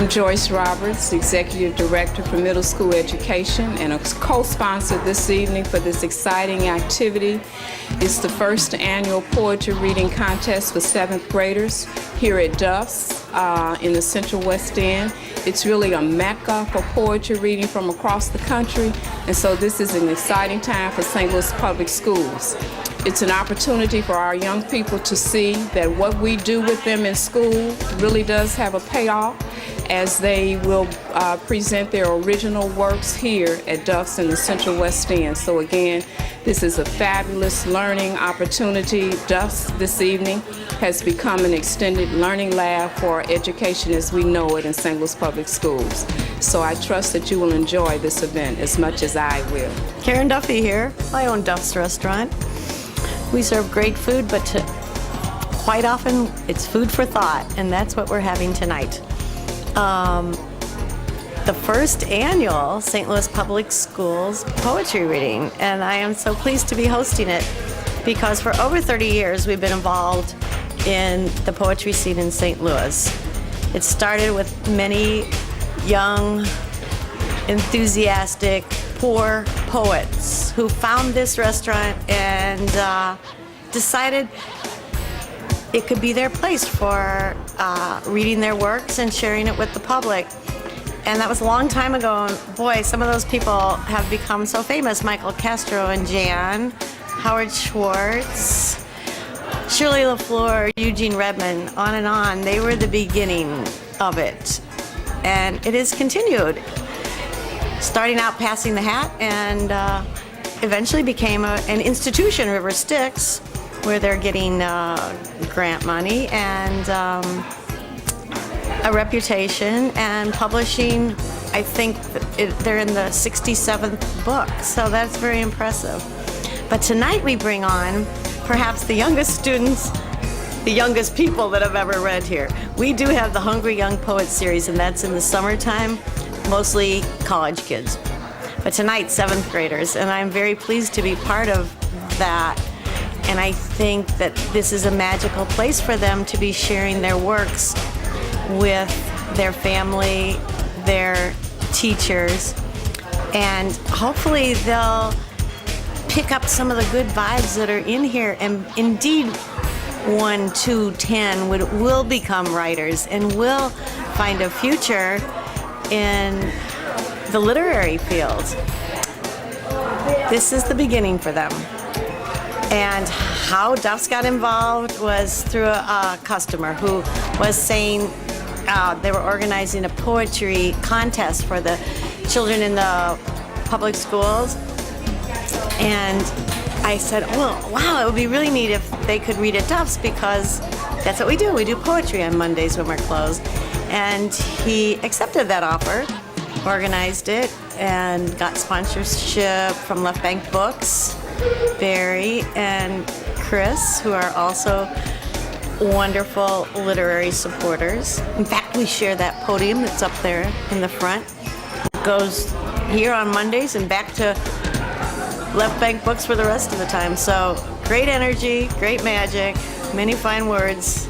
I'm Joyce Roberts, Executive Director for Middle School Education, and a co-sponsor this evening for this exciting activity. It's the first annual poetry reading contest for 7th graders here at Duff's in the Central West End. It's really a mecca for poetry reading from across the country, and so this is an exciting time for St. Louis Public Schools. It's an opportunity for our young people to see that what we do with them in school really does have a payoff, as they will present their original works here at Duff's in the Central West End. So again, this is a fabulous learning opportunity. Duff's this evening has become an extended learning lab for education as we know it in St. Louis Public Schools. So I trust that you will enjoy this event as much as I will. Karen Duffy here. I own Duff's Restaurant. We serve great food, but quite often it's food for thought, and that's what we're having tonight. The first annual St. Louis Public Schools poetry reading, and I am so pleased to be hosting it because for over 30 years we've been involved in the poetry scene in St. Louis. It started with many young, enthusiastic, poor poets who found this restaurant and decided it could be their place for reading their works and sharing it with the public. And that was a long time ago, and boy, some of those people have become so famous. Michael Castro and Jan, Howard Schwartz, Shirley LaFleur, Eugene Redman, on and on. They were the beginning of it. And it has continued, starting out passing the hat, and eventually became an institution, River Styx, where they're getting grant money and a reputation and publishing. I think they're in the 67th book, so that's very impressive. But tonight we bring on perhaps the youngest students, the youngest people that have ever read here. We do have the Hungry Young Poets series, and that's in the summertime, mostly college kids. But tonight, 7th graders, and I'm very pleased to be part of that. And I think that this is a magical place for them to be sharing their works with their family, their teachers, and hopefully they'll pick up some of the good vibes that are in here, and indeed 1, 2, 10 will become writers and will find a future in the literary field. This is the beginning for them. And how Duff's got involved was through a customer who was saying they were organizing a poetry contest for the children in the public schools. And I said, oh, wow, it would be really neat if they could read at Duff's, because that's what we do. We do poetry on Mondays when we're closed. And he accepted that offer, organized it, and got sponsorship from Left Bank Books, Barry and Chris, who are also wonderful literary supporters. In fact, we share that podium that's up there in the front. It goes here on Mondays and back to Left Bank Books for the rest of the time. So great energy, great magic, many fine words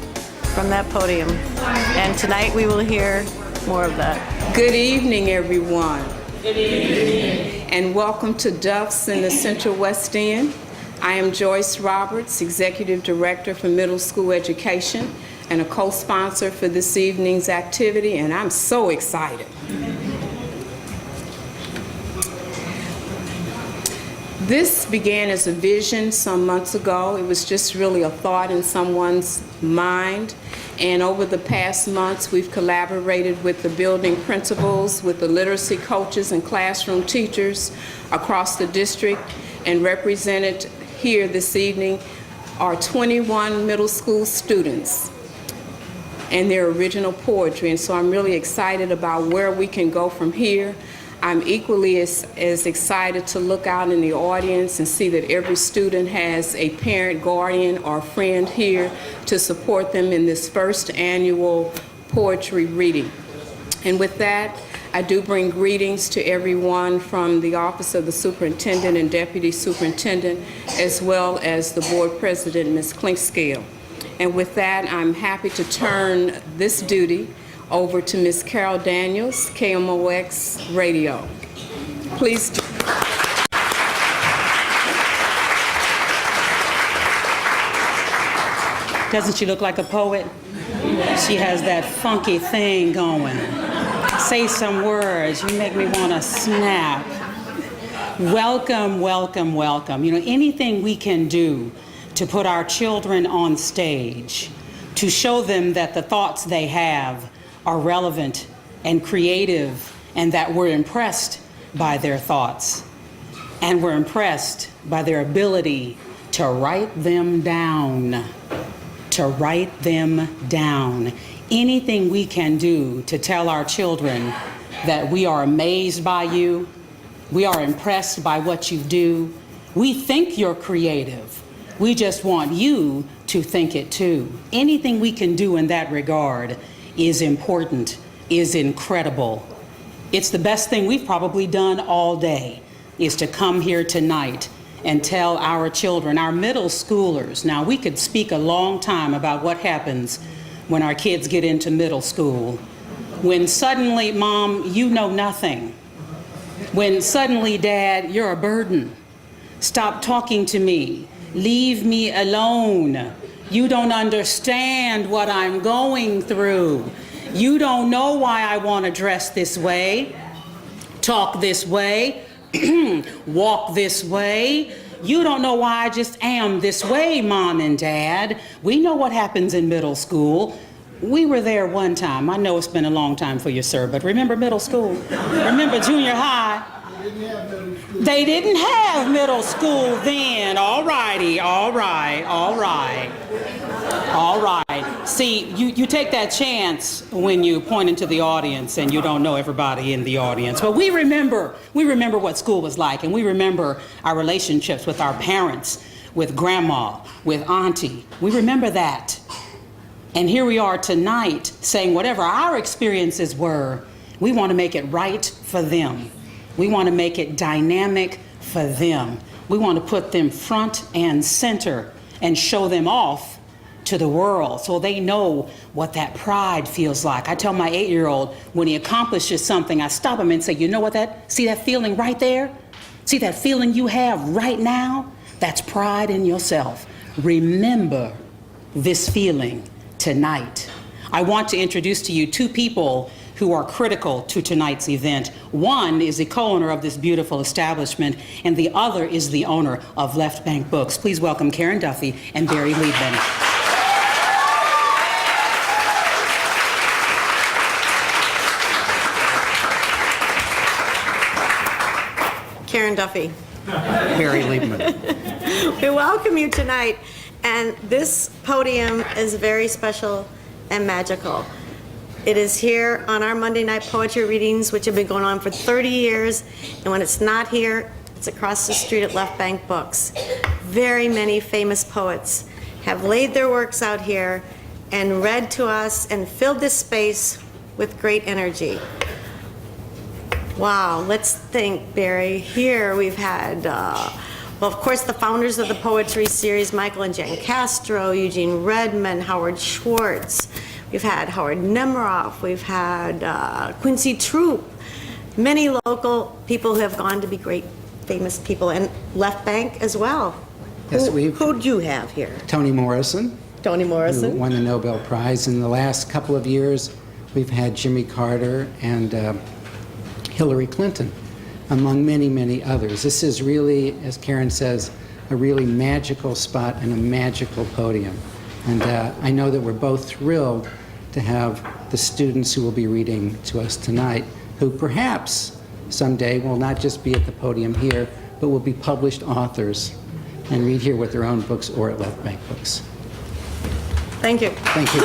from that podium. And tonight we will hear more of that. Good evening, everyone. Good evening. And welcome to Duff's in the Central West End. I am Joyce Roberts, Executive Director for Middle School Education and a co-sponsor for this evening's activity, and I'm so excited. This began as a vision some months ago. It was just really a thought in someone's mind. And over the past months, we've collaborated with the building principals, with the literacy coaches and classroom teachers across the district, and represented here this evening are 21 middle school students and their original poetry. And so I'm really excited about where we can go from here. I'm equally as excited to look out in the audience and see that every student has a parent, guardian, or friend here to support them in this first annual poetry reading. And with that, I do bring greetings to everyone from the Office of the Superintendent and Deputy Superintendent, as well as the Board President, Ms. Clinkscale. And with that, I'm happy to turn this duty over to Ms. Carol Daniels, KMOX Radio. Please. Doesn't she look like a poet? She has that funky thing going. Say some words. You make me want to snap. Welcome, welcome, welcome. You know, anything we can do to put our children on stage, to show them that the thoughts they have are relevant and creative, and that we're impressed by their thoughts, and we're impressed by their ability to write them down. To write them down. Anything we can do to tell our children that we are amazed by you, we are impressed by what you do, we think you're creative, we just want you to think it too. Anything we can do in that regard is important, is incredible. It's the best thing we've probably done all day, is to come here tonight and tell our children, our middle schoolers. Now, we could speak a long time about what happens when our kids get into middle school. When suddenly, Mom, you know nothing. When suddenly, Dad, you're a burden. Stop talking to me. Leave me alone. You don't understand what I'm going through. You don't know why I want to dress this way, talk this way, walk this way. You don't know why I just am this way, Mom and Dad. We know what happens in middle school. We were there one time. I know it's been a long time for you, sir, but remember middle school? Remember junior high? They didn't have middle school then. All righty, all right, all right. All right. See, you take that chance when you point into the audience and you don't know everybody in the audience. But we remember what school was like, and we remember our relationships with our parents, with grandma, with auntie. We remember that. And here we are tonight saying whatever our experiences were, we want to make it right for them. We want to make it dynamic for them. We want to put them front and center and show them off to the world so they know what that pride feels like. I tell my 8-year-old when he accomplishes something, I stop him and say, you know what see that feeling right there? See that feeling you have right now? That's pride in yourself. Remember this feeling tonight. I want to introduce to you two people who are critical to tonight's event. One is the co-owner of this beautiful establishment, and the other is the owner of Left Bank Books. Please welcome Karen Duffy and Barry Leibman. Karen Duffy. Barry Leibman. We welcome you tonight, and this podium is very special and magical. It is here on our Monday night poetry readings, which have been going on for 30 years, and when it's not here, it's across the street at Left Bank Books. Very many famous poets have laid their works out here and read to us and filled this space with great energy. Wow, let's think, Barry. Here we've had, well, of course, the founders of the poetry series, Michael and Jan Castro, Eugene Redman, Howard Schwartz. We've had Howard Nemiroff. We've had Quincy Troop. Many local people who have gone to be great, famous people, and Left Bank as well. Yes, Who'd you have here? Toni Morrison. Toni Morrison. Who won the Nobel Prize. In the last couple of years, we've had Jimmy Carter and Hillary Clinton, among many, many others. This is really, as Karen says, a really magical spot and a magical podium. And I know that we're both thrilled to have the students who will be reading to us tonight, who perhaps someday will not just be at the podium here, but will be published authors and read here with their own books or at Left Bank Books. Thank you. Thank you.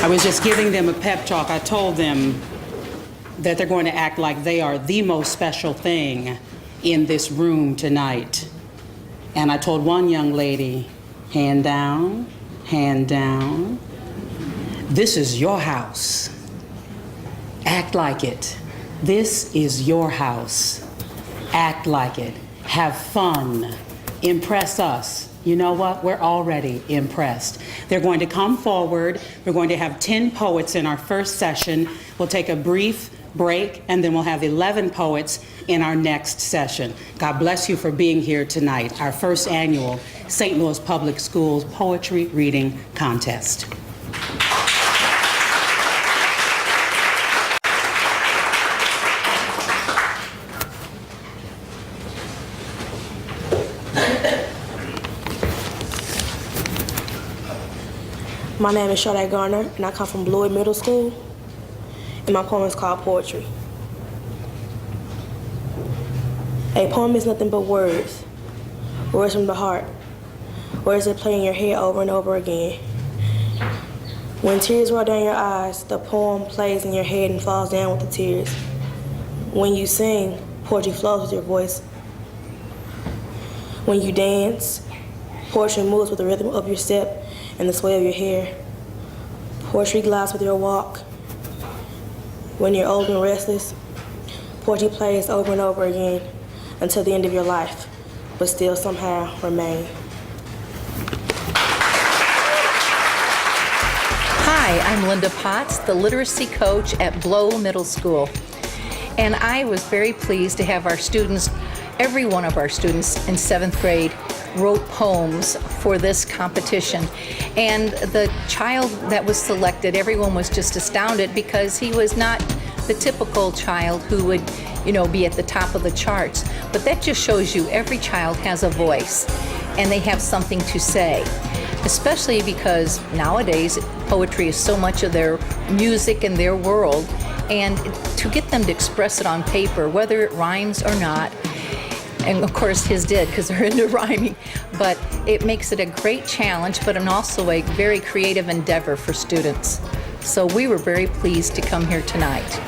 I was just giving them a pep talk. I told them that they're going to act like they are the most special thing in this room tonight. And I told one young lady, hand down, hand down. This is your house. Act like it. This is your house. Act like it. Have fun. Impress us. you know what? We're already impressed. They're going to come forward. We're going to have 10 poets in our first session. We'll take a brief break, and then we'll have 11 poets in our next session. God bless you for being here tonight, our first annual St. Louis Public Schools Poetry Reading Contest. My name is Sade Garner, and I come from Bloyd Middle School, and my poem is called Poetry. A poem is nothing but words from the heart, words that play in your head over and over again. When tears roll down your eyes, the poem plays in your head and falls down with the tears. When you sing, poetry flows with your voice. When you dance, poetry moves with the rhythm of your step and the sway of your hair. Poetry glides with your walk. When you're old and restless, poetry plays over and over again until the end of your life, but still somehow remain. Hi, I'm Linda Potts, the literacy coach at Blow Middle School. And I was very pleased to have our students, every one of our students in 7th grade, wrote poems for this competition. And the child that was selected, everyone was just astounded because he was not the typical child who would, be at the top of the charts. But that just shows you every child has a voice and they have something to say, especially because nowadays poetry is so much of their music and their world. And to get them to express it on paper, whether it rhymes or not, and of course his did because they're into rhyming, but it makes it a great challenge, but also a very creative endeavor for students. So we were very pleased to come here tonight.